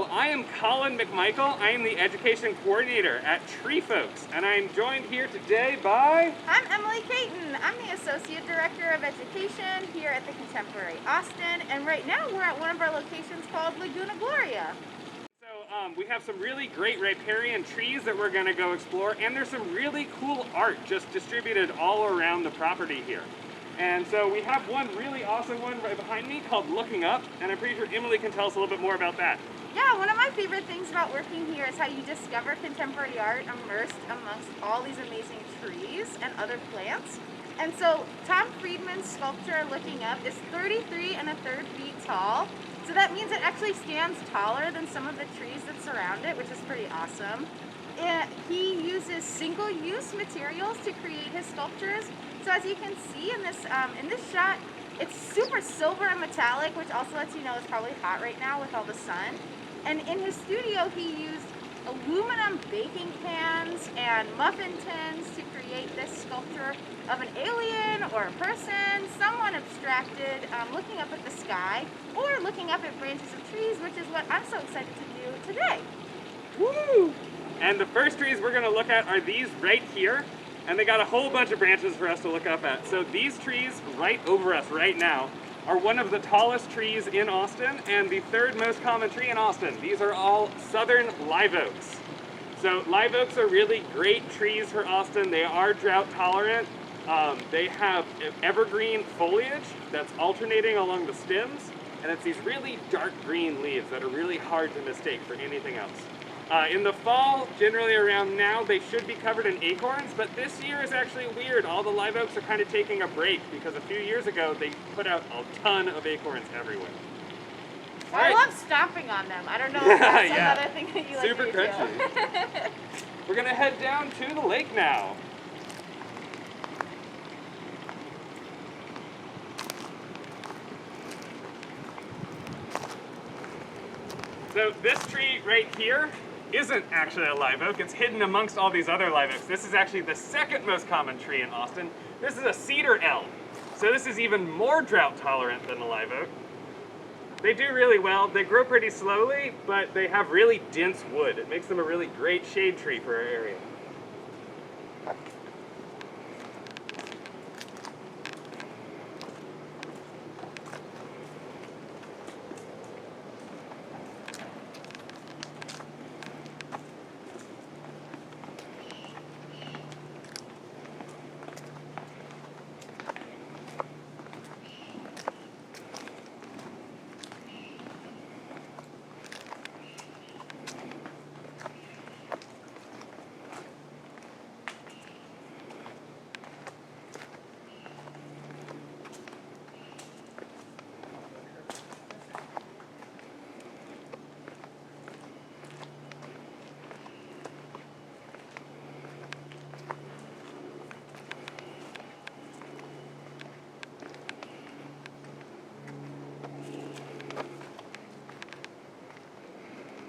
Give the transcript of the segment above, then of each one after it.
Hello, I am Colin McMichael. I am the Education Coordinator at Tree Folks, and I am joined here today by... I'm Emily Caton. I'm the Associate Director of Education here at the Contemporary Austin, and right now we're at one of our locations called Laguna Gloria. So we have some really great riparian trees that we're going to go explore, and there's some really cool art just distributed all around the property here. And so we have one really awesome one right behind me called Looking Up, and I'm pretty sure Emily can tell us a little bit more about that. Yeah, one of my favorite things about working here is how you discover contemporary art immersed amongst all these amazing trees and other plants. And so Tom Friedman's sculpture Looking Up is 33 1/3 feet tall. So that means it actually stands taller than some of the trees that surround it, which is pretty awesome. He uses single-use materials to create his sculptures. So as you can see in this shot, it's super silver and metallic, which also lets you know it's probably hot right now with all the sun. And in his studio, he used aluminum baking pans and muffin tins to create this sculpture of an alien or a person, someone abstracted, looking up at the sky or looking up at branches of trees, which is what I'm so excited to do today. Woo! And the first trees we're going to look at are these right here, and they got a whole bunch of branches for us to look up at. So these trees right over us right now are one of the tallest trees in Austin and the third most common tree in Austin. These are all southern live oaks. So live oaks are really great trees for Austin. They are drought tolerant. They have evergreen foliage that's alternating along the stems, and it's these really dark green leaves that are really hard to mistake for anything else. In the fall, generally around now, they should be covered in acorns, but this year is actually weird. All the live oaks are kind of taking a break because a few years ago, they put out a ton of acorns everywhere. I love stomping on them. I don't know if that's yeah. another thing that you like Super to do. crunchy. We're gonna head down to the lake now. So this tree right here isn't actually a live oak. It's hidden amongst all these other live oaks. This is actually the second most common tree in Austin. This is a Cedar Elm. So this is even more drought tolerant than a live oak. They do really well. They grow pretty slowly, but they have really dense wood. It makes them a really great shade tree for our area.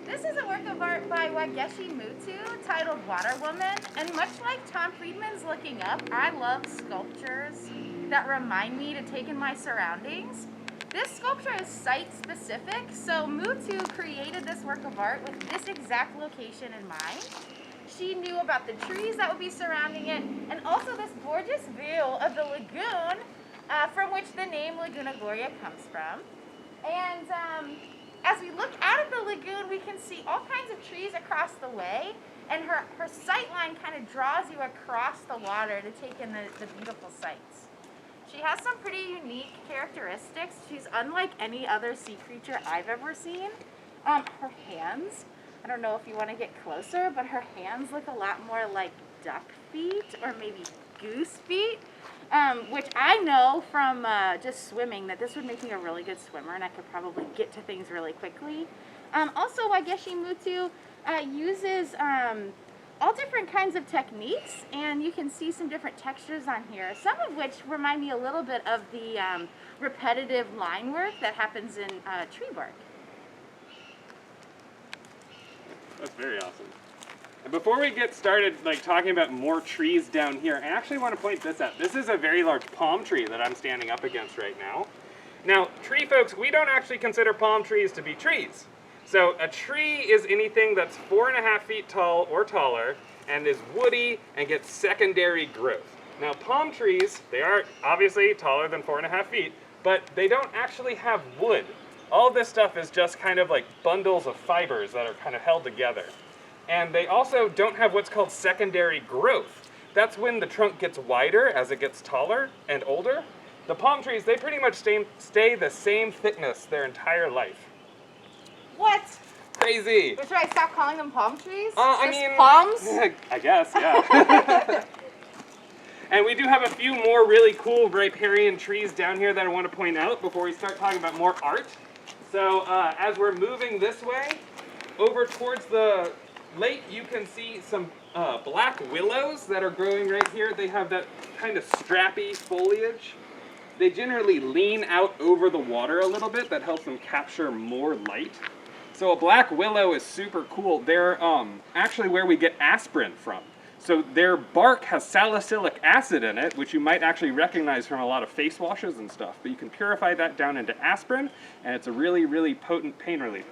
This is a work of art by Wageshi Mutu titled Water Woman, and much like Tom Friedman's Looking Up, I love sculptures that remind me to take in my surroundings. This sculpture is site-specific, so Mutu created this work of art with this exact location in mind. She knew about the trees that would be surrounding it, and also this gorgeous view of the lagoon from which the name Laguna Gloria comes from. And as we look out of the lagoon, we can see all kinds of trees across the way, and her sight line kind of draws you across the water to take in the beautiful sights. She has some pretty unique characteristics. She's unlike any other sea creature I've ever seen. Her hands, I don't know if you want to get closer, but her hands look a lot more like duck feet or maybe goose feet. Which I know from just swimming that this would make me a really good swimmer, and I could probably get to things really quickly. Also, Wageshi Mutu uses all different kinds of techniques, and you can see some different textures on here, some of which remind me a little bit of the repetitive line work that happens in tree bark. That's very awesome. And before we get started talking about more trees down here, I actually want to point this out. This is a very large palm tree that I'm standing up against right now. Now, tree folks, we don't actually consider palm trees to be trees. So a tree is anything that's 4.5 feet tall or taller and is woody and gets secondary growth. Now palm trees, they are obviously taller than 4.5 feet, but they don't actually have wood. All this stuff is just kind of like bundles of fibers that are kind of held together. And they also don't have what's called secondary growth. That's when the trunk gets wider as it gets taller and older. The palm trees, they pretty much stay the same thickness their entire life. What? Crazy. Or should I stop calling them palm trees? I mean, palms? I guess, yeah. And we do have a few more really cool riparian trees down here that I want to point out before we start talking about more art. So as we're moving this way, over towards the lake, you can see some black willows that are growing right here. They have that kind of strappy foliage. They generally lean out over the water a little bit. That helps them capture more light. So a black willow is super cool. They're actually where we get aspirin from. So their bark has salicylic acid in it, which you might actually recognize from a lot of face washes and stuff. But you can purify that down into aspirin, and it's a really, really potent pain reliever.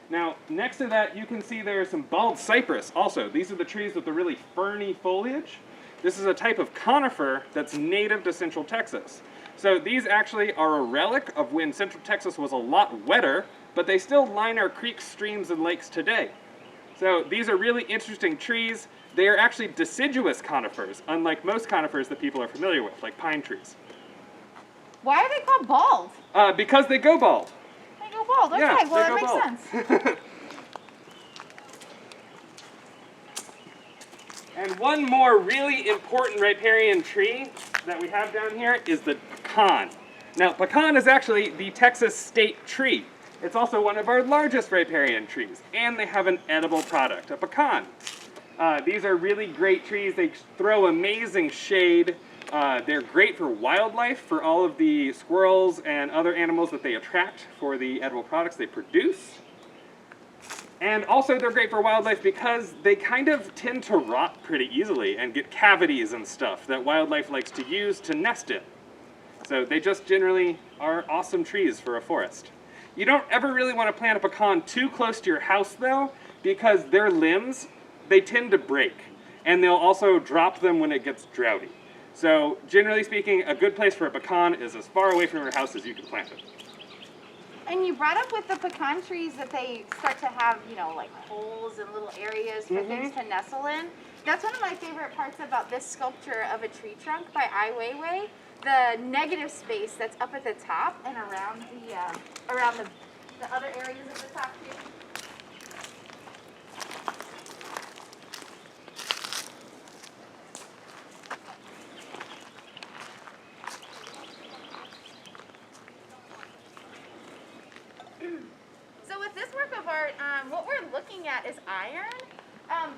Now, next to that, you can see there's some bald cypress also. These are the trees with the really ferny foliage. This is a type of conifer that's native to Central Texas. So these actually are a relic of when Central Texas was a lot wetter, but they still line our creeks, streams, and lakes today. So these are really interesting trees. They are actually deciduous conifers, unlike most conifers that people are familiar with, like pine trees. Why are they called bald? Because they go bald. They go bald, okay, Yeah, well they go that makes sense. And one more really important riparian tree that we have down here is the pecan. Now, pecan is actually the Texas state tree. It's also one of our largest riparian trees, and they have an edible product, a pecan. These are really great trees. They throw amazing shade. They're great for wildlife, for all of the squirrels and other animals that they attract for the edible products they produce. And also they're great for wildlife because they kind of tend to rot pretty easily and get cavities and stuff that wildlife likes to use to nest in. So they just generally are awesome trees for a forest. You don't ever really want to plant a pecan too close to your house though, because their limbs, they tend to break, and they'll also drop them when it gets droughty. So generally speaking, a good place for a pecan is as far away from your house as you can plant it. And you brought up with the pecan trees that they start to have, you know, like holes and little areas for things to nestle in. That's one of my favorite parts about this sculpture of a tree trunk by Ai Weiwei. The negative space that's up at the top and around the other areas of the top too. So with this work of art, what we're looking at is iron,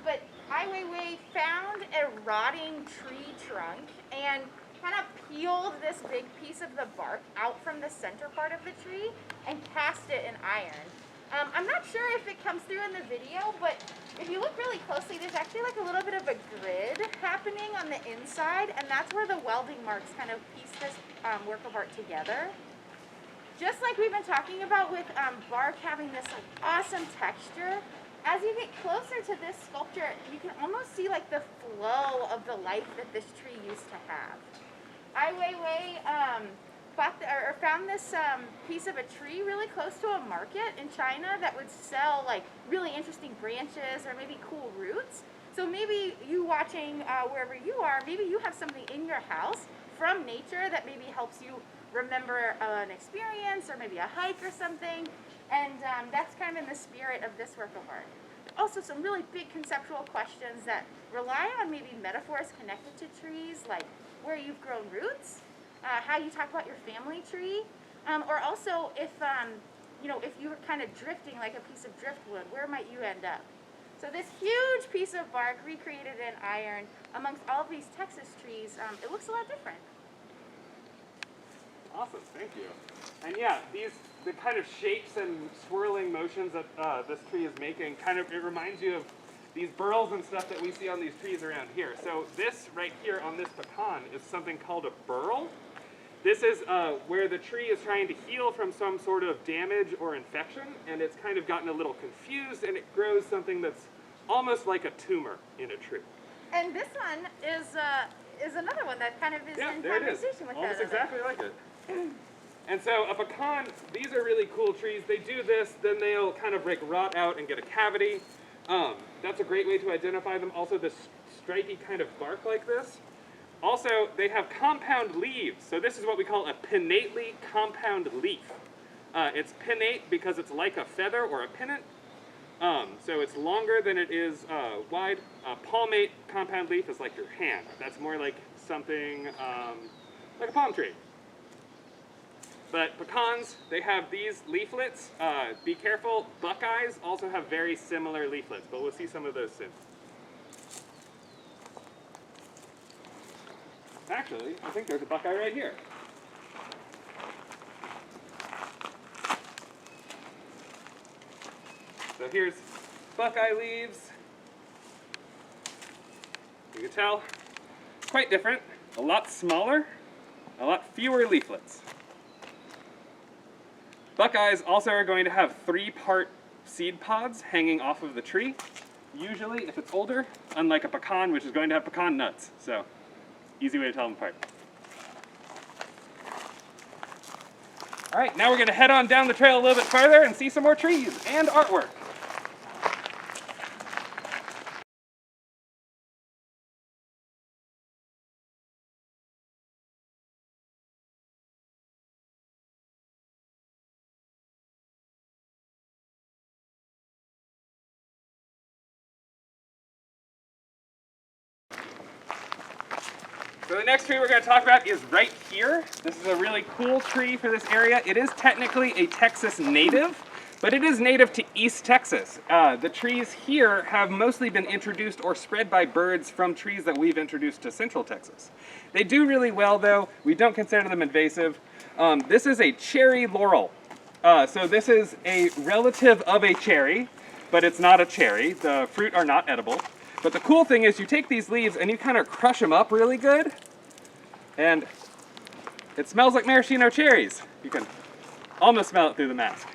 but Ai Weiwei found a rotting tree trunk and kind of peeled this big piece of the bark out from the center part of the tree and cast it in iron. I'm not sure if it comes through in the video, but if you look really closely, there's actually like a little bit of a grid happening on the inside, and that's where the welding marks kind of piece this work of art together. Just like we've been talking about with bark having this like awesome texture, as you get closer to this sculpture, you can almost see like the flow of the life that this tree used to have. Ai Weiwei found this piece of a tree really close to a market in China that would sell like really interesting branches or maybe cool roots. So maybe you watching wherever you are, maybe you have something in your house from nature that maybe helps you remember an experience or maybe a hike or something. And that's kind of in the spirit of this work of art. Also some really big conceptual questions that rely on maybe metaphors connected to trees, like where you've grown roots, how you talk about your family tree, or also if if you were kind of drifting like a piece of driftwood, where might you end up? So this huge piece of bark recreated in iron amongst all of these Texas trees, it looks a lot different. Awesome, thank you. And yeah, the kind of shapes and swirling motions that this tree is making, it reminds you of these burls and stuff that we see on these trees around here. So this right here on this pecan is something called a burl. This is where the tree is trying to heal from some sort of damage or infection, and it's kind of gotten a little confused, and it grows something that's almost like a tumor in a tree. And this one is another one that kind of is in there it is. conversation with Almost that exactly like it. And so a pecan, these are really cool trees. They do this, then they'll kind of like rot out and get a cavity. That's a great way to identify them. Also this stripy kind of bark like this. Also, they have compound leaves. So this is what we call a pinnately compound leaf. It's pinnate because it's like a feather or a pennant. So it's longer than it is wide. Palmate compound leaf is like your hand. That's more like something like a palm tree. But pecans, they have these leaflets. Be careful, buckeyes also have very similar leaflets, but we'll see some of those soon. Actually, I think there's a buckeye right here. So here's buckeye leaves. You can tell, quite different, a lot smaller, a lot fewer leaflets. Buckeyes also are going to have 3-part seed pods hanging off of the tree. Usually, if it's older, unlike a pecan, which is going to have pecan nuts. So, easy way to tell them apart. All right, now we're going to head on down the trail a little bit further and see some more trees and artwork. So the next tree we're going to talk about is right here. This is a really cool tree for this area. It is technically a Texas native, but it is native to East Texas. The trees here have mostly been introduced or spread by birds from trees that we've introduced to Central Texas. They do really well though. We don't consider them invasive. This is a cherry laurel. So this is a relative of a cherry, but it's not a cherry. The fruit are not edible. But the cool thing is you take these leaves and you kind of crush them up really good, and it smells like maraschino cherries. You can almost smell it through the mask.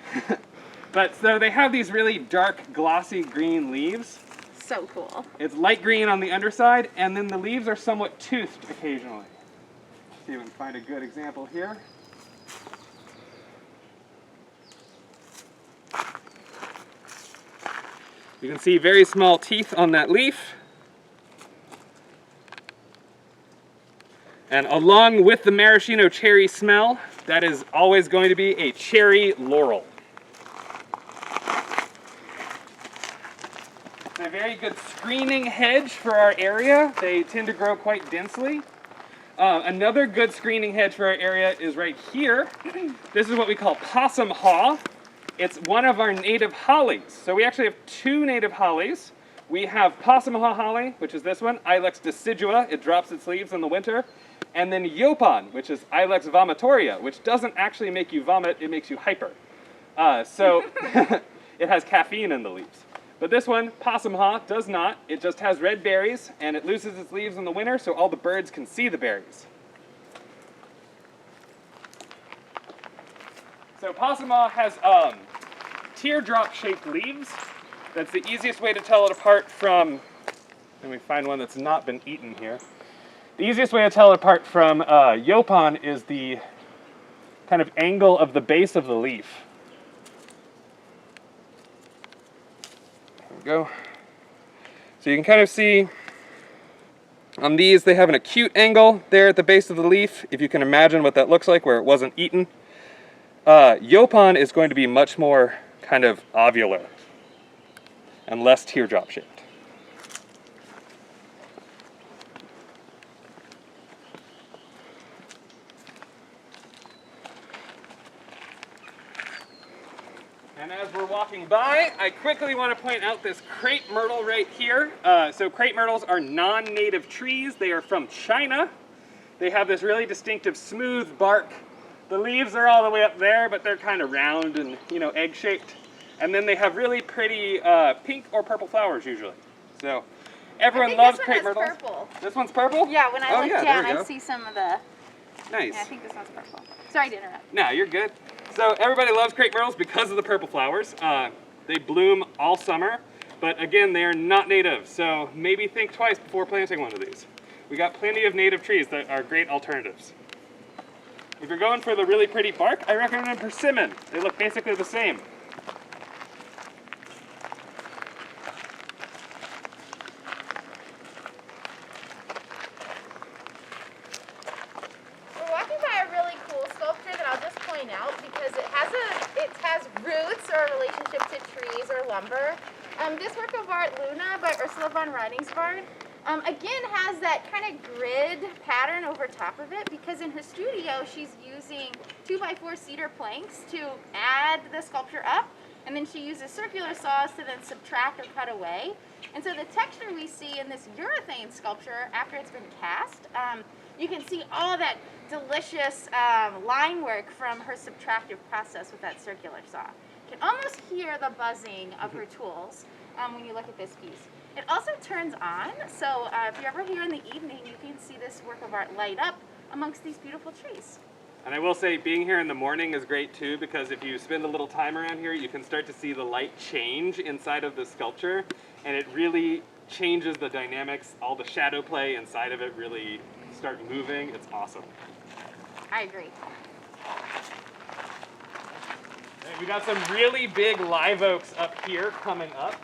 But so they have these really dark, glossy green leaves. So cool. It's light green on the underside, and then the leaves are somewhat toothed occasionally. See if we can find a good example here. You can see very small teeth on that leaf. And along with the maraschino cherry smell, that is always going to be a cherry laurel. It's a very good screening hedge for our area. They tend to grow quite densely. Another good screening hedge for our area is right here. This is what we call possum haw. It's one of our native hollies. So we actually have 2 native hollies. We have possum haw holly, which is this one, Ilex decidua. It drops its leaves in the winter. And then yopon, which is Ilex vomitoria, which doesn't actually make you vomit, it makes you hyper. So it has caffeine in the leaves. But this one, possum haw, does not. It just has red berries, and it loses its leaves in the winter so all the birds can see the berries. So possum haw has teardrop-shaped leaves. That's the easiest way to tell it apart from, let me find one that's not been eaten here. The easiest way to tell it apart from yopon is the kind of angle of the base of the leaf. There we go. So you can kind of see on these they have an acute angle there at the base of the leaf, if you can imagine what that looks like where it wasn't eaten. Yopon is going to be much more kind of ovular and less teardrop shaped. And as we're walking by, I quickly want to point out this crepe myrtle right here. So crepe myrtles are non-native trees. They are from China. They have this really distinctive smooth bark. The leaves are all the way up there, but they're kind of round and, you know, egg-shaped. And then they have really pretty pink or purple flowers usually. So everyone loves crepe myrtles. Purple. This one's purple? Yeah, when I look down, I see some of the Nice. Yeah, I think this one's purple. Sorry to interrupt. No, you're good. So everybody loves crepe myrtles because of the purple flowers. They bloom all summer, but again, they are not native, so maybe think twice before planting one of these. We got plenty of native trees that are great alternatives. If you're going for the really pretty bark, I recommend persimmon. They look basically the same. We're walking by a really cool sculpture that I'll just point out because it has roots or a relationship to trees or lumber. This work of art, Luna, by Ursula von Reiningsbarg, again has that kind of grid pattern over top of it because in her studio she's using 2x4 cedar planks to add the sculpture up, and then she uses circular saws to then subtract or cut away. And so the texture we see in this urethane sculpture after it's been cast, you can see all that delicious line work from her subtractive process with that circular saw. You can almost hear the buzzing of her tools when you look at this piece. It also turns on, so if you're ever here in the evening, you can see this work of art light up amongst these beautiful trees. And I will say being here in the morning is great too, because if you spend a little time around here, you can start to see the light change inside of the sculpture, and it really changes the dynamics. All the shadow play inside of it really start moving. It's awesome. I agree. We got some really big live oaks up here coming up.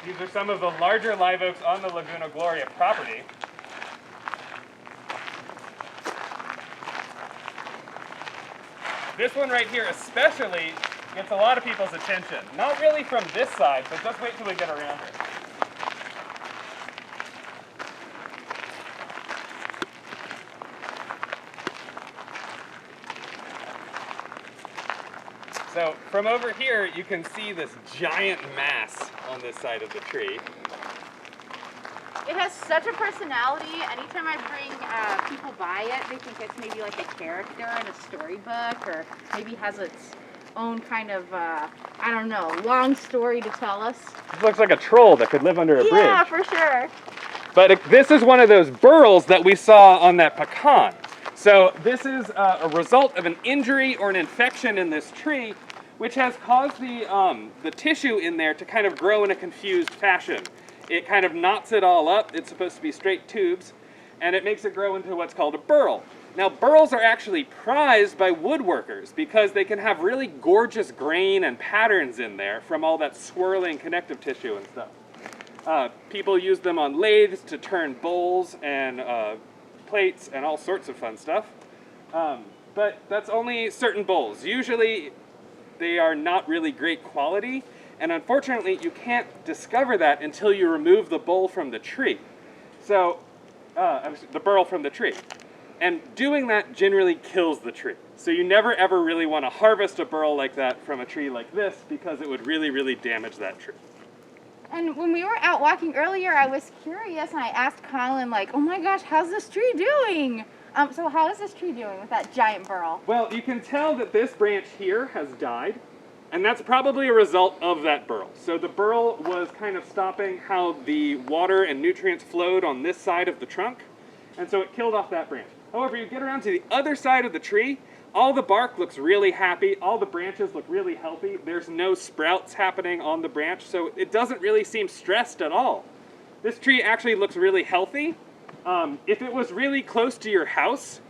These are some of the larger live oaks on the Laguna Gloria property. This one right here especially gets a lot of people's attention. Not really from this side, but just wait till we get around it. So from over here, you can see this giant mass on this side of the tree. It has such a personality. Anytime I bring people by it, they think it's maybe like a character in a storybook, or maybe has its own kind of, I don't know, long story to tell us. It looks like a troll that could live under a bridge. Yeah, for sure. But this is one of those burls that we saw on that pecan. So this is a result of an injury or an infection in this tree, which has caused the tissue in there to kind of grow in a confused fashion. It kind of knots it all up. It's supposed to be straight tubes, and it makes it grow into what's called a burl. Now, burls are actually prized by woodworkers because they can have really gorgeous grain and patterns in there from all that swirling connective tissue and stuff. People use them on lathes to turn bowls and plates and all sorts of fun stuff. But that's only certain bowls. Usually they are not really great quality, and unfortunately you can't discover that until you remove the bowl from the tree. So, the burl from the tree. And doing that generally kills the tree. So you never ever really want to harvest a burl like that from a tree like this because it would really, really damage that tree. And when we were out walking earlier, I was curious and I asked Colin, like, oh my gosh, how's this tree doing? So how is this tree doing with that giant burl? Well, you can tell that this branch here has died, and that's probably a result of that burl. So the burl was kind of stopping how the water and nutrients flowed on this side of the trunk, and so it killed off that branch. However, you get around to the other side of the tree, all the bark looks really happy, all the branches look really healthy, there's no sprouts happening on the branch, so it doesn't really seem stressed at all. This tree actually looks really healthy. If it was really close to your house,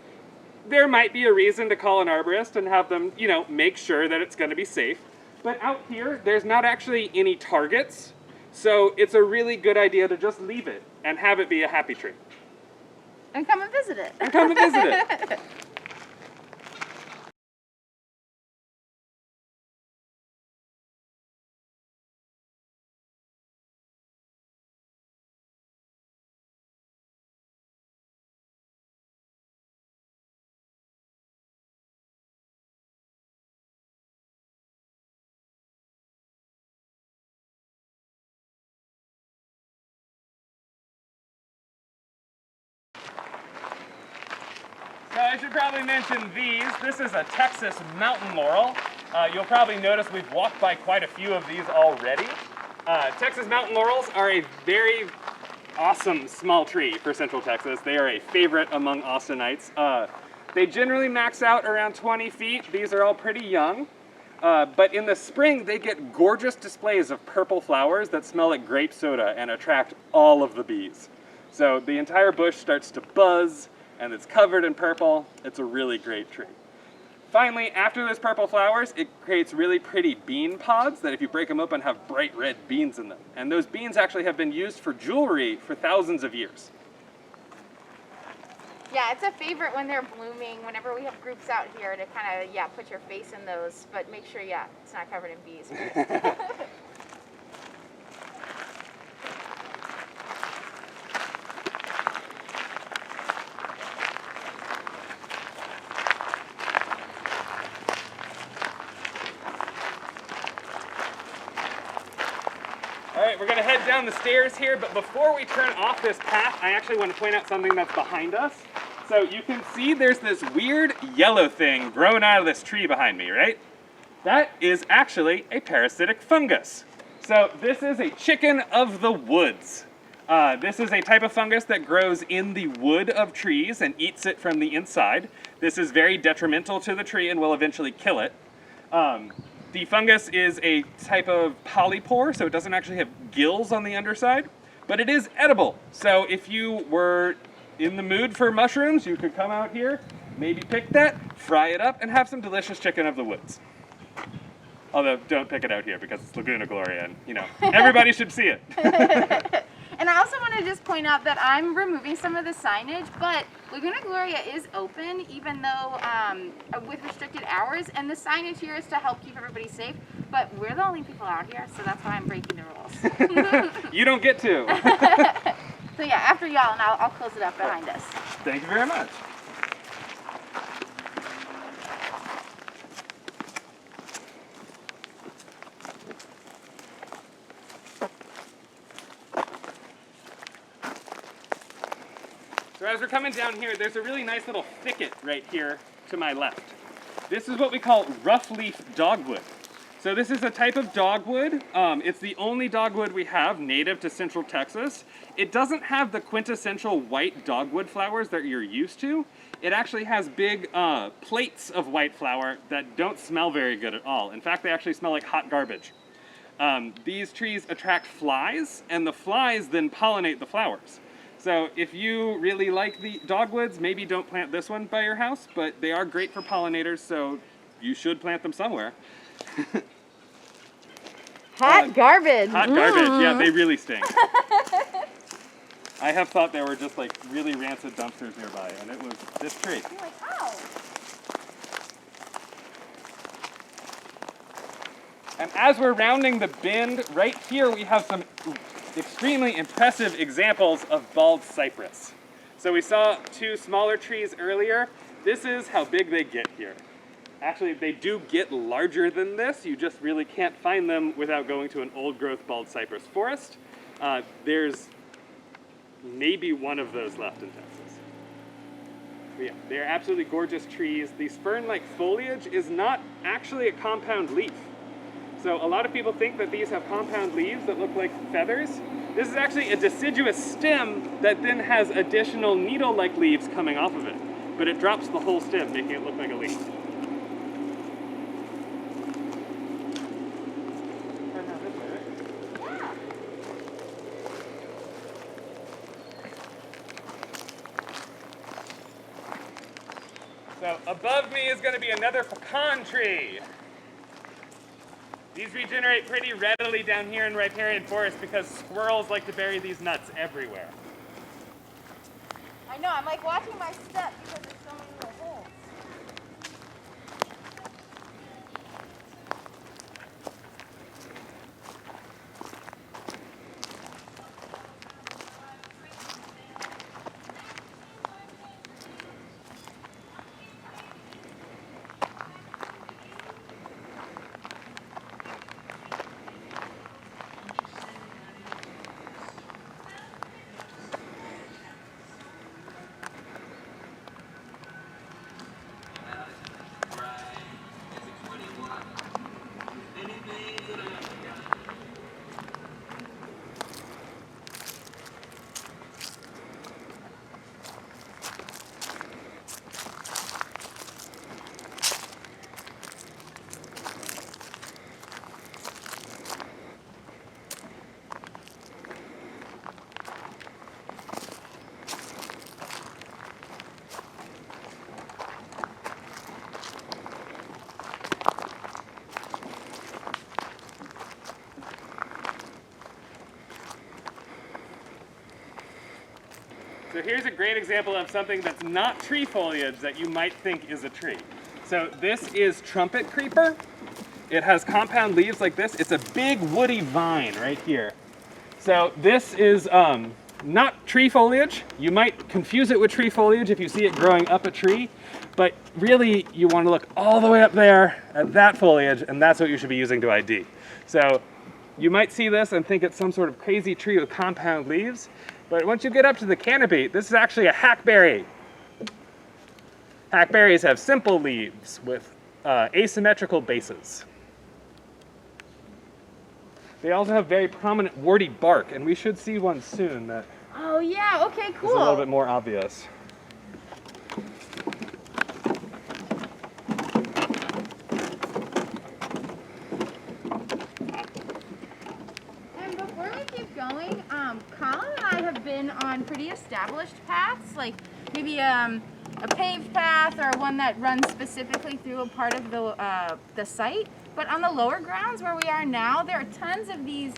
there might be a reason to call an arborist and have them, make sure that it's going to be safe. But out here, there's not actually any targets, so it's a really good idea to just leave it and have it be a happy tree. And come and visit it. And come and visit it. So I should probably mention these. This is a Texas mountain laurel. You'll probably notice we've walked by quite a few of these already. Texas mountain laurels are a very awesome small tree for Central Texas. They are a favorite among Austinites. They generally max out around 20 feet. These are all pretty young. But in the spring, they get gorgeous displays of purple flowers that smell like grape soda and attract all of the bees. So the entire bush starts to buzz, and it's covered in purple. It's a really great tree. Finally, after those purple flowers, it creates really pretty bean pods that if you break them open have bright red beans in them. And those beans actually have been used for jewelry for thousands of years. Yeah, it's a favorite when they're blooming, whenever we have groups out here to kind of, yeah, put your face in those, but make sure, yeah, it's not covered in bees. All right, we're gonna head down the stairs here, but before we turn off this path, I actually want to point out something that's behind us. So you can see there's this weird yellow thing growing out of this tree behind me, right? That is actually a parasitic fungus. So this is a chicken of the woods. This is a type of fungus that grows in the wood of trees and eats it from the inside. This is very detrimental to the tree and will eventually kill it. The fungus is a type of polypore, so it doesn't actually have gills on the underside, but it is edible. So if you were in the mood for mushrooms, you could come out here, maybe pick that, fry it up, and have some delicious chicken of the woods. Although, don't pick it out here because it's Laguna Gloria, and, you know, everybody should see it. And I also want to just point out that I'm removing some of the signage, but Laguna Gloria is open, even though with restricted hours, and the signage here is to help keep everybody safe, but we're the only people out here, so that's why I'm breaking the rules. You don't get to. So yeah, after y'all, and I'll close it up behind us. Thank you very much. So as we're coming down here, there's a really nice little thicket right here to my left. This is what we call rough leaf dogwood. So this is a type of dogwood. It's the only dogwood we have native to Central Texas. It doesn't have the quintessential white dogwood flowers that you're used to. It actually has big plates of white flower that don't smell very good at all. In fact, they actually smell like hot garbage. These trees attract flies, and the flies then pollinate the flowers. So if you really like the dogwoods, maybe don't plant this one by your house, but they are great for pollinators, so you should plant them somewhere. Hot garbage. Hot garbage, yeah, they really stink. I have thought there were just like really rancid dumpsters nearby, and it was this tree. You're like, ow. And as we're rounding the bend, right here we have some extremely impressive examples of bald cypress. So we saw two smaller trees earlier. This is how big they get here. Actually, they do get larger than this. You just really can't find them without going to an old-growth bald cypress forest. There's maybe one of those left in Texas. But yeah, they're absolutely gorgeous trees. These fern-like foliage is not actually a compound leaf. So a lot of people think that these have compound leaves that look like feathers. This is actually a deciduous stem that then has additional needle-like leaves coming off of it. But it drops the whole stem, making it look like a leaf. So above me is going to be another pecan tree. These regenerate pretty readily down here in riparian forest because squirrels like to bury these nuts everywhere. I know, I'm like watching my step because there's so many little holes. So here's a great example of something that's not tree foliage that you might think is a tree. So this is Trumpet Creeper. It has compound leaves like this. It's a big woody vine right here. So this is not tree foliage. You might confuse it with tree foliage if you see it growing up a tree, but really you want to look all the way up there at that foliage, and that's what you should be using to ID. So you might see this and think it's some sort of crazy tree with compound leaves, but once you get up to the canopy, this is actually a hackberry. Hackberries have simple leaves with asymmetrical bases. They also have very prominent warty bark, and we should see one soon that Oh yeah, okay, cool. is a little bit more obvious. And before we keep going, Colin and I have been on pretty established paths, like maybe a paved path or one that runs specifically through a part of the site. But on the lower grounds where we are now, there are tons of these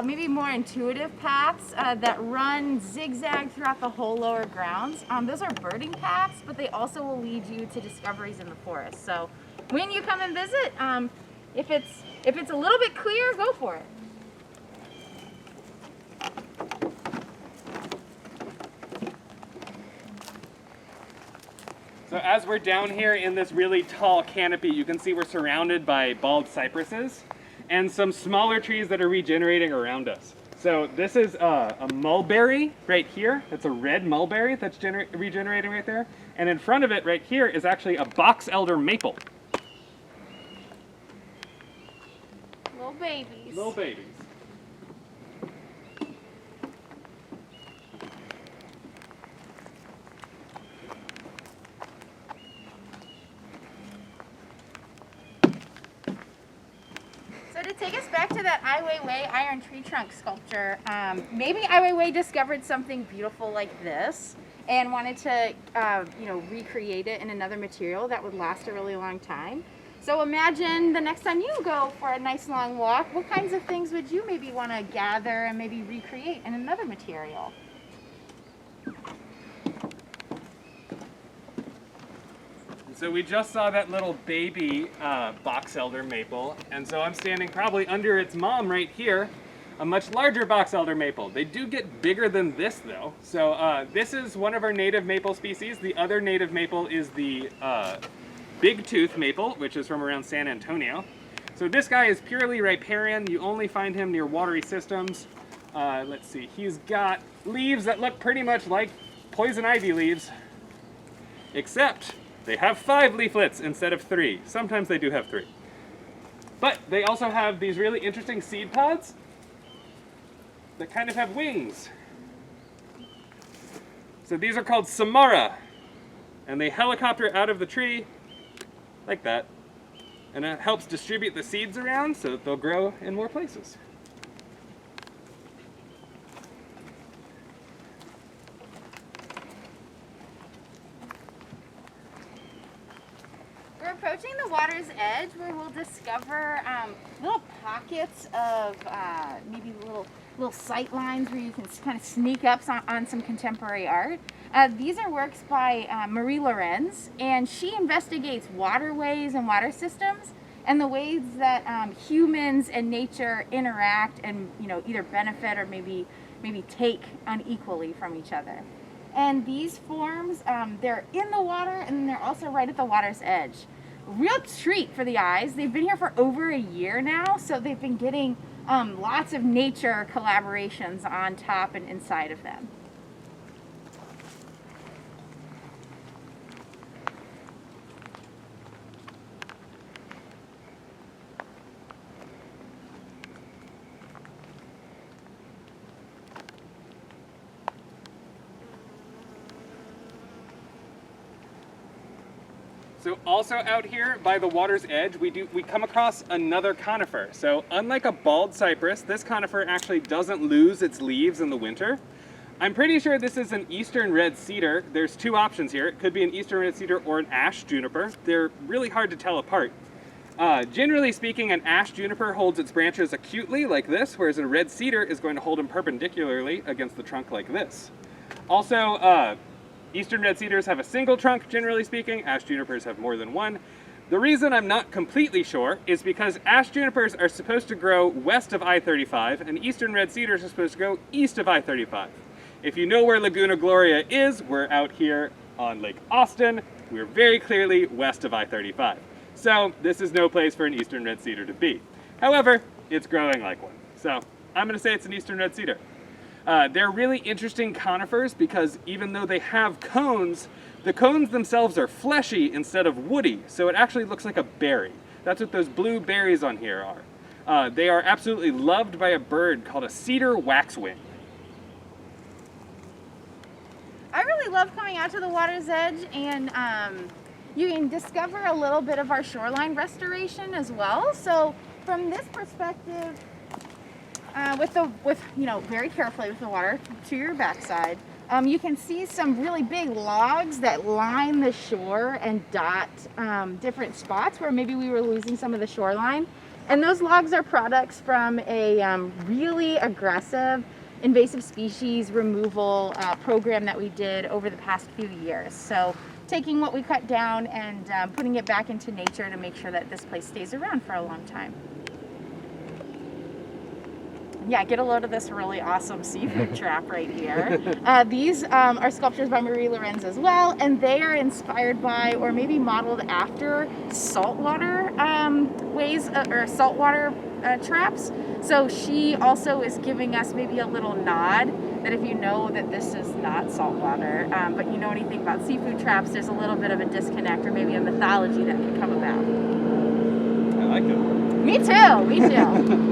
maybe more intuitive paths that run zigzag throughout the whole lower grounds. Those are birding paths, but they also will lead you to discoveries in the forest. So when you come and visit, if it's a little bit clear, go for it. So as we're down here in this really tall canopy, you can see we're surrounded by bald cypresses and some smaller trees that are regenerating around us. So this is a mulberry right here. It's a red mulberry that's regenerating right there. And in front of it right here is actually a box elder maple. Little babies. Little babies. So to take us back to that Ai Weiwei iron tree trunk sculpture, maybe Ai Weiwei discovered something beautiful like this and wanted to, recreate it in another material that would last a really long time. So imagine the next time you go for a nice long walk, what kinds of things would you maybe want to gather and maybe recreate in another material? So we just saw that little baby box elder maple, and so I'm standing probably under its mom right here, a much larger box elder maple. They do get bigger than this though. So this is one of our native maple species. The other native maple is the big tooth maple, which is from around San Antonio. So this guy is purely riparian. You only find him near watery systems. Let's see, he's got leaves that look pretty much like poison ivy leaves, except they have 5 leaflets instead of 3. Sometimes they do have 3. But they also have these really interesting seed pods that kind of have wings. So these are called samara, and they helicopter out of the tree like that. And it helps distribute the seeds around so that they'll grow in more places. We're approaching the water's edge where we'll discover little pockets of maybe little sight lines where you can kind of sneak up on some contemporary art. These are works by Marie Lorenz, and she investigates waterways and water systems and the ways that humans and nature interact and either benefit or maybe take unequally from each other. And these forms, they're in the water and they're also right at the water's edge. Real treat for the eyes. They've been here for over a year now, so they've been getting lots of nature collaborations on top and inside of them. So also out here by the water's edge, we come across another conifer. So unlike a bald cypress, this conifer actually doesn't lose its leaves in the winter. I'm pretty sure this is an eastern red cedar. There's 2 options here. It could be an eastern red cedar or an ash juniper. They're really hard to tell apart. Generally speaking, an ash juniper holds its branches acutely like this, whereas a red cedar is going to hold them perpendicularly against the trunk like this. Also, eastern red cedars have a single trunk, generally speaking. Ash junipers have more than one. The reason I'm not completely sure is because ash junipers are supposed to grow west of I-35, and eastern red cedars are supposed to go east of I-35. If you know where Laguna Gloria is, we're out here on Lake Austin. We're very clearly west of I-35. So this is no place for an eastern red cedar to be. However, it's growing like one. So I'm gonna say it's an eastern red cedar. They're really interesting conifers because even though they have cones, the cones themselves are fleshy instead of woody, so it actually looks like a berry. That's what those blue berries on here are. They are absolutely loved by a bird called a cedar waxwing. I really love coming out to the water's edge, and you can discover a little bit of our shoreline restoration as well. So from this perspective, very carefully with the water to your backside, you can see some really big logs that line the shore and dot different spots where maybe we were losing some of the shoreline. And those logs are products from a really aggressive invasive species removal program that we did over the past few years. So taking what we cut down and putting it back into nature to make sure that this place stays around for a long time. Yeah, get a load of this really awesome seafood trap right here. These are sculptures by Marie Lorenz as well, and they are inspired by or maybe modeled after saltwater ways or saltwater traps. So she also is giving us maybe a little nod that if you know that this is not saltwater, but you know anything about seafood traps, there's a little bit of a disconnect or maybe a mythology that can come about. I like it. Me too, me too.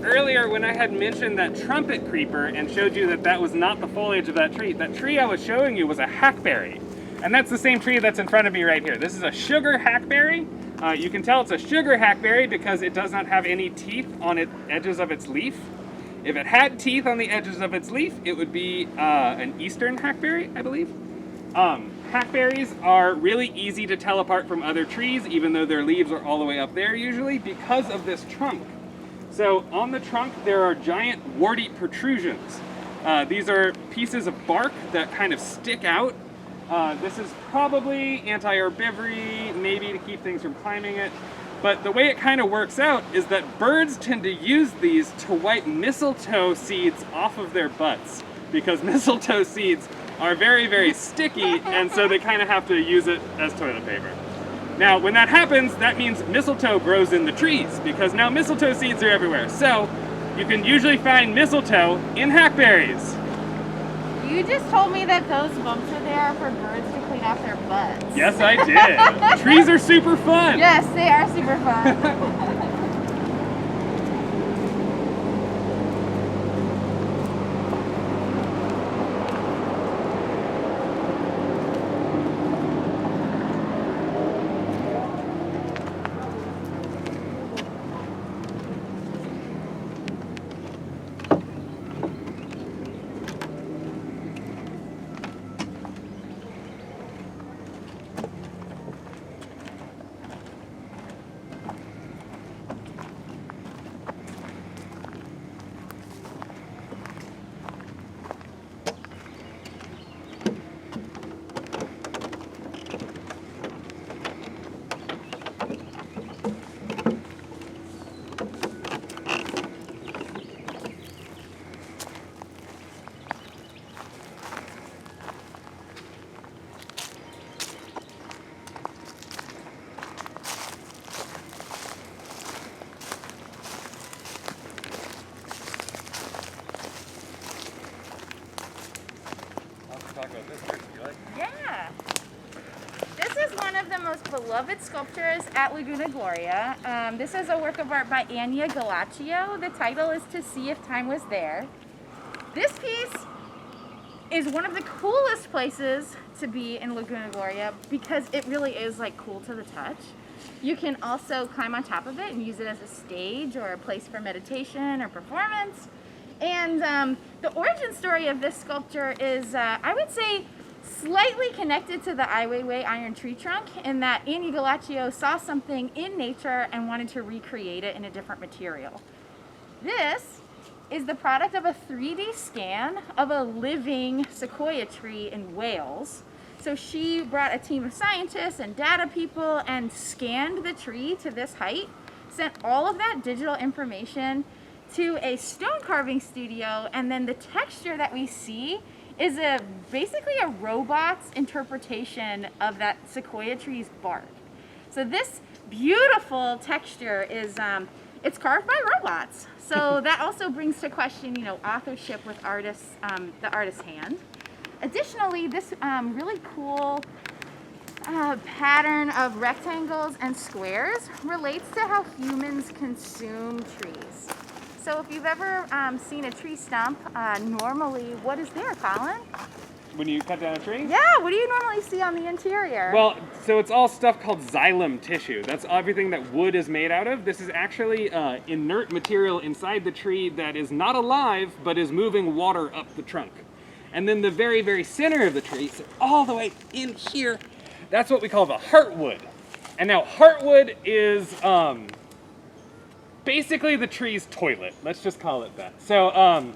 Earlier, when I had mentioned that trumpet creeper and showed you that that was not the foliage of that tree I was showing you was a hackberry. And that's the same tree that's in front of me right here. This is a sugar hackberry. You can tell it's a sugar hackberry because it does not have any teeth on the edges of its leaf. If it had teeth on the edges of its leaf, it would be an eastern hackberry, I believe. Hackberries are really easy to tell apart from other trees, even though their leaves are all the way up there usually, because of this trunk. So on the trunk, there are giant warty protrusions. These are pieces of bark that kind of stick out. This is probably anti-herbivory, maybe to keep things from climbing it. But the way it kind of works out is that birds tend to use these to wipe mistletoe seeds off of their butts, because mistletoe seeds are very, very sticky, and so they kind of have to use it as toilet paper. Now, when that happens, that means mistletoe grows in the trees, because now mistletoe seeds are everywhere. So, you can usually find mistletoe in hackberries. You just told me that those bumps are there for birds to clean off their butts. Yes, I did. Trees are super fun. Yes, they are super fun. Yeah. This is one of the most beloved sculptures at Laguna Gloria. This is a work of art by Anya Galaccio. The title is To See If Time Was There. This piece is one of the coolest places to be in Laguna Gloria because it really is like cool to the touch. You can also climb on top of it and use it as a stage or a place for meditation or performance. And the origin story of this sculpture is, I would say, slightly connected to the Ai Weiwei iron tree trunk in that Annie Galaccio saw something in nature and wanted to recreate it in a different material. This is the product of a 3D scan of a living sequoia tree in Wales. So she brought a team of scientists and data people and scanned the tree to this height, sent all of that digital information to a stone carving studio, and then the texture that we see is basically a robot's interpretation of that sequoia tree's bark. So this beautiful texture is it's carved by robots. So that also brings to question, authorship with artists, the artist's hand. Additionally, this really cool pattern of rectangles and squares relates to how humans consume trees. So if you've ever seen a tree stump, normally, what is there, Colin? When you cut down a tree? Yeah, what do you normally see on the interior? Well, so it's all stuff called xylem tissue. That's everything that wood is made out of. This is actually inert material inside the tree that is not alive, but is moving water up the trunk. And then the very, very center of the tree, so all the way in here, that's what we call the heartwood. And now heartwood is basically the tree's toilet. Let's just call it that. So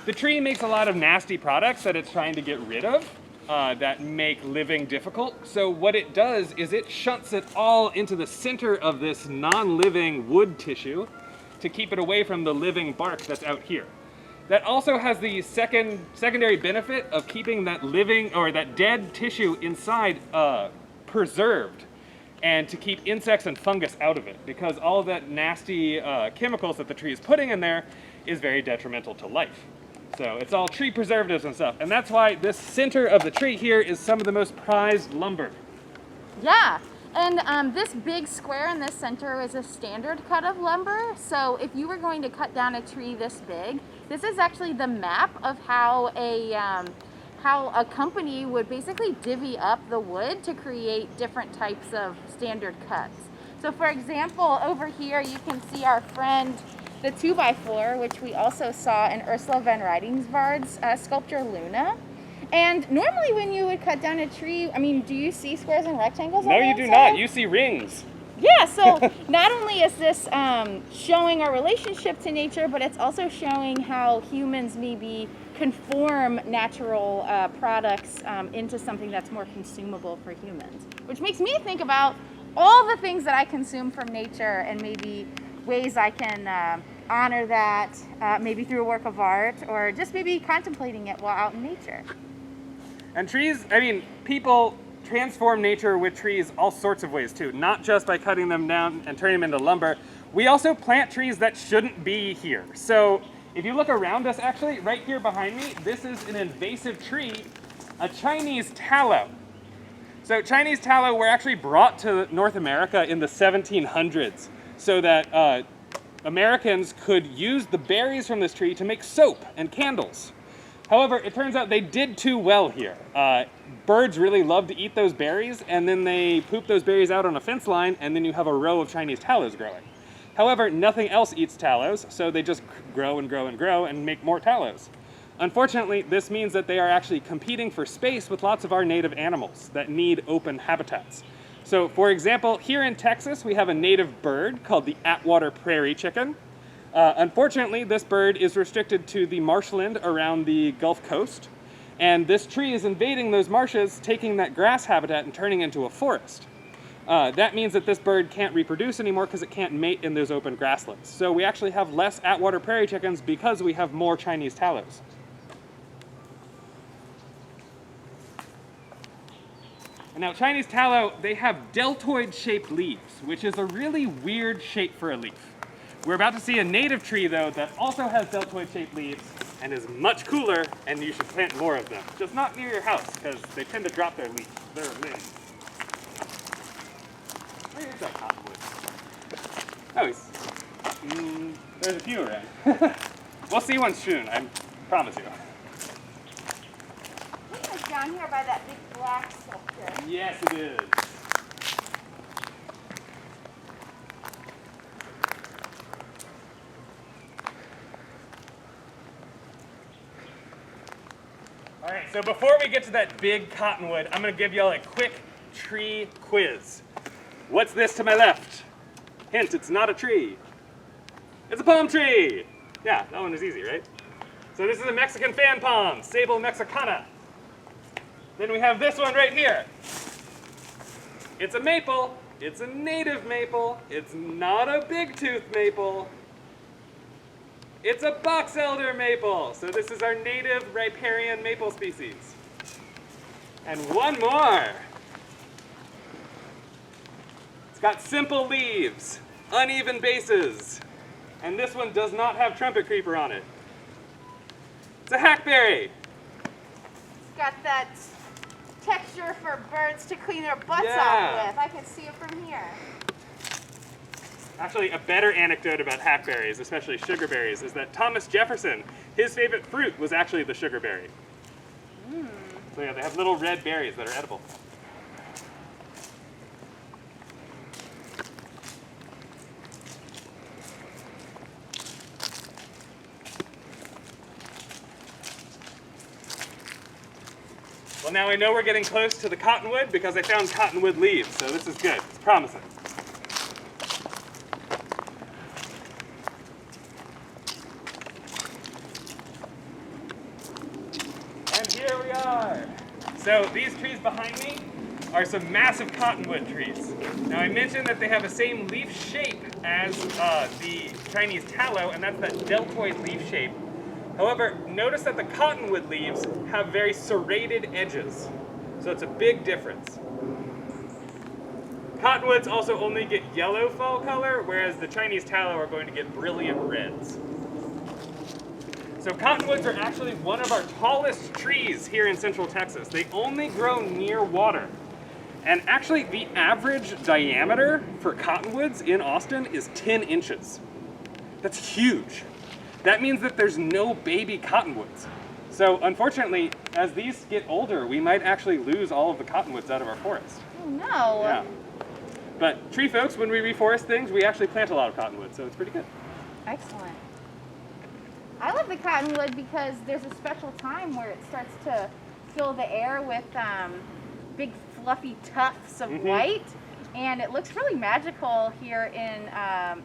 the tree makes a lot of nasty products that it's trying to get rid of that make living difficult. So what it does is it shunts it all into the center of this non-living wood tissue to keep it away from the living bark that's out here. That also has the secondary benefit of keeping that living or that dead tissue inside preserved, and to keep insects and fungus out of it, because all of that nasty chemicals that the tree is putting in there is very detrimental to life. So it's all tree preservatives and stuff, and that's why this center of the tree here is some of the most prized lumber. Yeah. And this big square in the center is a standard cut of lumber. So if you were going to cut down a tree this big, this is actually the map of how a company would basically divvy up the wood to create different types of standard cuts. So for example, over here you can see our friend, the 2x4, which we also saw in Ursula van Rijdingsvaard's sculpture Luna. And normally when you would cut down a tree, do you see squares and rectangles? No, you do not. You see rings. Yeah, so not only is this showing our relationship to nature, but it's also showing how humans maybe conform natural products into something that's more consumable for humans. Which makes me think about all the things that I consume from nature and maybe ways I can honor that, maybe through a work of art, or just maybe contemplating it while out in nature. And trees, people transform nature with trees all sorts of ways too, not just by cutting them down and turning them into lumber. We also plant trees that shouldn't be here. So if you look around us, actually, right here behind me, this is an invasive tree, a Chinese tallow. So Chinese tallow were actually brought to North America in the 1700s so that Americans could use the berries from this tree to make soap and candles. However, it turns out they did too well here. Birds really love to eat those berries, and then they poop those berries out on a fence line, and then you have a row of Chinese tallows growing. However, nothing else eats tallows, so they just grow and grow and grow and make more tallows. Unfortunately, this means that they are actually competing for space with lots of our native animals that need open habitats. So, for example, here in Texas, we have a native bird called the Atwater prairie chicken. Unfortunately, this bird is restricted to the marshland around the Gulf Coast, and this tree is invading those marshes, taking that grass habitat and turning it into a forest. That means that this bird can't reproduce anymore because it can't mate in those open grasslands. So we actually have less Atwater prairie chickens because we have more Chinese tallows. And now Chinese tallow, they have deltoid-shaped leaves, which is a really weird shape for a leaf. We're about to see a native tree, though, that also has deltoid-shaped leaves and is much cooler, and you should plant more of them. Just not near your house, because they tend to drop their leaves. They're amazing. Where is that cottonwood? Oh, there's a few around. We'll see one soon, I promise you. I think it's down here by that big black sculpture. Yes, it is. so before we get to that big cottonwood, I'm going to give y'all a quick tree quiz. What's this to my left? Hint, it's not a tree. It's a palm tree. Yeah, that one is easy, right? So this is a Mexican fan palm, Sabal mexicana. Then we have this one right here. It's a maple. It's a native maple. It's not a big tooth maple. It's a box elder maple. So this is our native riparian maple species. And one more. It's got simple leaves, uneven bases. And this one does not have Trumpet Creeper on it. It's a hackberry. It's got that texture for birds to clean their butts Yeah. off with. I can see it from here. Actually, a better anecdote about hackberries, especially sugarberries, is that Thomas Jefferson, his favorite fruit was actually the sugarberry. So yeah, they have little red berries that are edible. Well, now I know we're getting close to the cottonwood because I found cottonwood leaves, so this is good. It's promising. And here we are. So these trees behind me are some massive cottonwood trees. Now I mentioned that they have the same leaf shape as the Chinese tallow, and that's that deltoid leaf shape. However, notice that the cottonwood leaves have very serrated edges. So it's a big difference. Cottonwoods also only get yellow fall color, whereas the Chinese tallow are going to get brilliant reds. So cottonwoods are actually one of our tallest trees here in Central Texas. They only grow near water. And actually the average diameter for cottonwoods in Austin is 10 inches. That's huge. That means that there's no baby cottonwoods. So unfortunately, as these get older, we might actually lose all of the cottonwoods out of our forest. Oh no. Yeah. But tree folks, when we reforest things, we actually plant a lot of cottonwood, so it's pretty good. Excellent. I love the cottonwood because there's a special time where it starts to fill the air with big fluffy tufts of white, and it looks really magical here in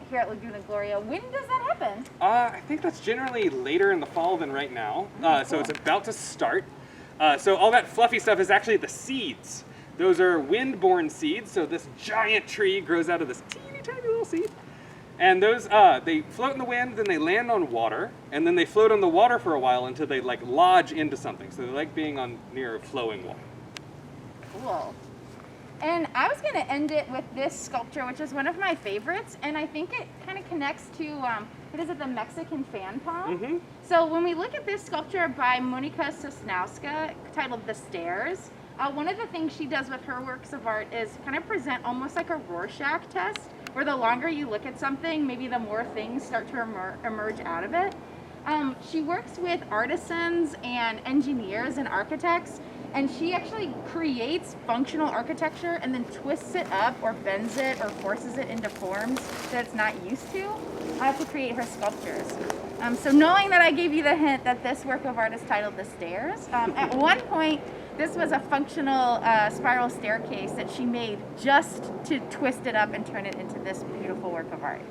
here at Laguna Gloria. When does that happen? I think that's generally later in the fall than right now. So it's about to start. So all that fluffy stuff is actually the seeds. Those are wind-borne seeds. So this giant tree grows out of this teeny tiny little seed. And those, they float in the wind, then they land on water, and then they float on the water for a while until they like lodge into something. So they like being on near flowing water. Cool. And I was going to end it with this sculpture, which is one of my favorites, and I think it kind of connects to, what is it, the Mexican fan palm? So when we look at this sculpture by Monika Sosnowska titled The Stairs, one of the things she does with her works of art is kind of present almost like a Rorschach test, where the longer you look at something, maybe the more things start to emerge out of it. She works with artisans and engineers and architects, and she actually creates functional architecture and then twists it up or bends it or forces it into forms that it's not used to create her sculptures. So knowing that I gave you the hint that this work of art is titled The Stairs, at one point this was a functional spiral staircase that she made just to twist it up and turn it into this beautiful work of art.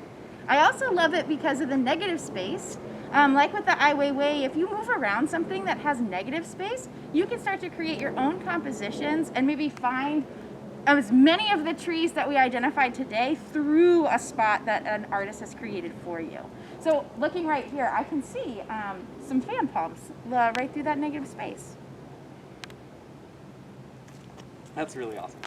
I also love it because of the negative space. Like with the Ai Weiwei, if you move around something that has negative space, you can start to create your own compositions and maybe find as many of the trees that we identified today through a spot that an artist has created for you. So looking right here, I can see some fan palms right through that negative space. That's really awesome.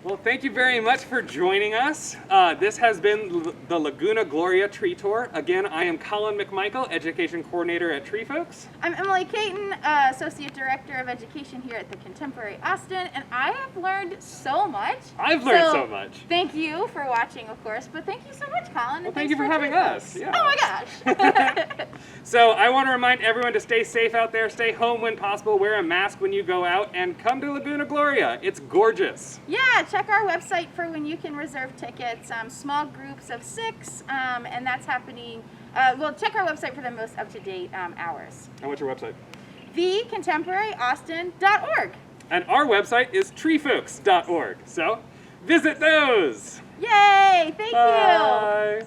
Well, thank you very much for joining us. This has been the Laguna Gloria Tree Tour. Again, I am Colin McMichael, Education Coordinator at Tree Folks. I'm Emily Caton, Associate Director of Education here at the Contemporary Austin, and I have learned so much. I've learned so much. Thank you for watching, of course, but thank you so much, Colin. Well, thank you for having us. Yeah. Oh my gosh. So I want to remind everyone to stay safe out there, stay home when possible, wear a mask when you go out, and come to Laguna Gloria. It's gorgeous. Yeah, check our website for when you can reserve tickets. Small groups of 6, and that's happening. Well, check our website for the most up-to-date hours. And what's your website? thecontemporaryaustin.org. And our website is treefolks.org. So visit those. Yay! Thank you! Bye.